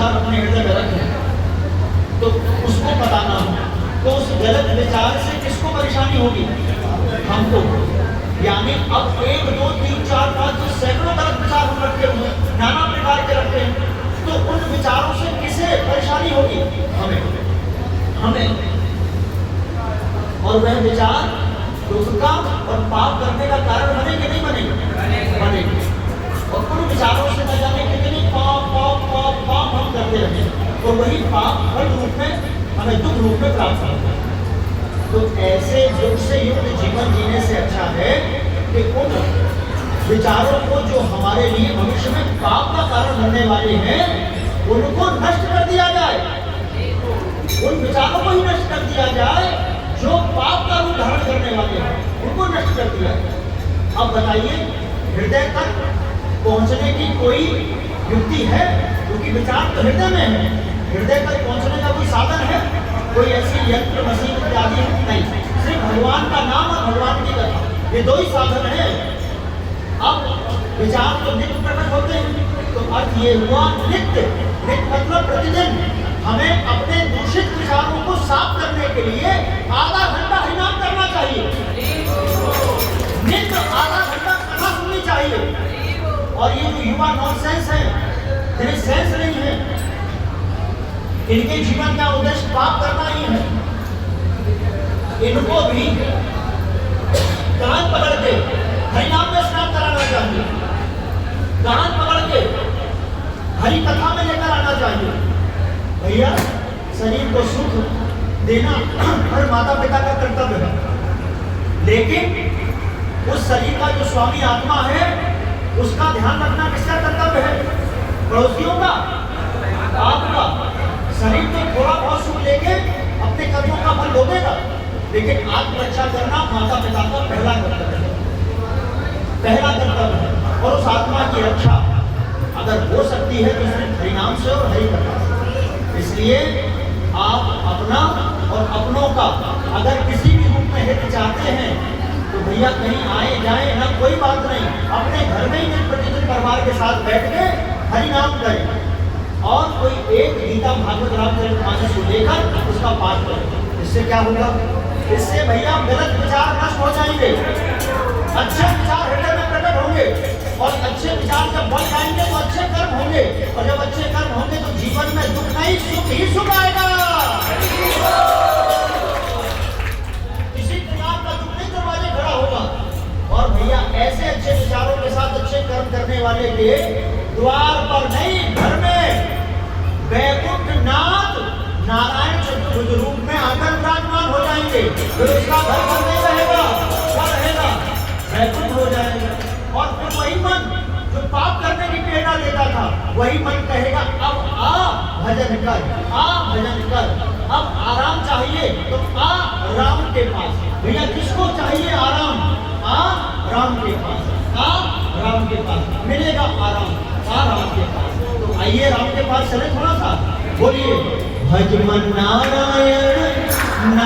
विचार अपने हृदय में रखें तो उसको बताना हो, तो उस गलत विचार से किसको परेशानी होगी? हमको। यानी अब 1 2 3 4 5 जो सैकड़ों गलत विचार हम रखे हुए हैं, नाना प्रकार के रखे हैं, तो उन विचारों से किसे परेशानी होगी? हमें। और वह विचार दुख का और पाप करने का कारण बने कि नहीं बनेंगे। और उन विचारों से न जाने कितने पाप हम करते रहे, और वही पाप फल रूप में हमें दुख रूप में प्राप्त होता है। तो ऐसे दुख से युक्त जीवन जीने से अच्छा है कि उन विचारों को जो हमारे लिए भविष्य में पाप का कारण बनने वाले हैं उनको नष्ट कर दिया जाए। उन विचारों को ही नष्ट कर दिया जाए जो पाप का रूप धारण करने वाले हैं, उनको नष्ट कर दिया जाए। अब बताइए, हृदय तक पहुंचने की कोई युक्ति है? क्योंकि विचार तो हृदय में है, हृदय तक पहुंचने का कोई साधन है? कोई ऐसी यंत्र मशीन इत्यादि नहीं, सिर्फ भगवान का नाम और भगवान की कथा, ये 2 ही साधन है। अब विचार तो नित्य प्रकट होते हैं, तो अर्थ ये हुआ नित्य मतलब प्रतिदिन हमें अपने दूषित विचारों को साफ करने के लिए आधा घंटा हरिनाम करना चाहिए, नित्य आधा घंटा कथा सुननी चाहिए। और ये जो युवा नॉनसेंस है, जिन्हें सेंस नहीं है, इनके जीवन का उद्देश्य पाप करना ही है, इनको भी कान पकड़ के हरिनाम में स्नान कराना चाहिए, कान पकड़ के हरि कथा में लेकर आना चाहिए। भैया, शरीर को सुख देना हर माता पिता का कर्तव्य है, लेकिन उस शरीर का जो स्वामी आत्मा है उसका ध्यान रखना किसका कर्तव्य है? पड़ोसियों का, आपका। शरीर तो थोड़ा बहुत सुख लेके अपने कर्मों का फल भोगेगा, लेकिन आत्मरक्षा करना माता पिता का पहला कर्तव्य है। और उस आत्मा की रक्षा अगर हो सकती है तो सिर्फ हरिनाम से और हरि कथा से। इसलिए आप अपना और अपनों का अगर किसी भी रूप में हित चाहते हैं तो भैया कहीं आए जाए ना, कोई बात नहीं, अपने घर में ही प्रतिदिन परिवार के साथ बैठ के हरिनाम करें और कोई एक गीता भागवत रामचरितमानस को लेकर उसका पाठ करें। इससे क्या होगा? इससे भैया गलत विचार नष्ट हो जाएंगे, अच्छे विचार हृदय में प्रकट होंगे, और अच्छे विचार जब बढ़ जाएंगे तो अच्छे कर्म होंगे, और जब अच्छे कर्म होंगे तो जीवन में दुख नहीं सुख ही सुख आएगा। किसी प्रकार का दुख नहीं दरवाजे खड़ा होगा। और भैया ऐसे अच्छे विचारों के साथ अच्छे कर्म करने वाले के द्वार पर नहीं, घर में वैकुंठनाथ नारायण चतुर्भुज रूप में आकर विराजमान हो जाएंगे। फिर उसका घर पर नहीं रहेगा, क्या रहेगा? वैकुंठ हो जाएगा। और फिर वही मन जो पाप करने की प्रेरणा देता था, वही मन कहेगा अब आ भजन कर, आ भजन कर। अब आराम चाहिए तो आ राम के पास। भैया किसको चाहिए आराम? आ राम के पास, आ राम के पास मिलेगा आराम, आ राम के पास। तो आइए राम के पास चले, थोड़ा सा बोलिए भज मन नारायण।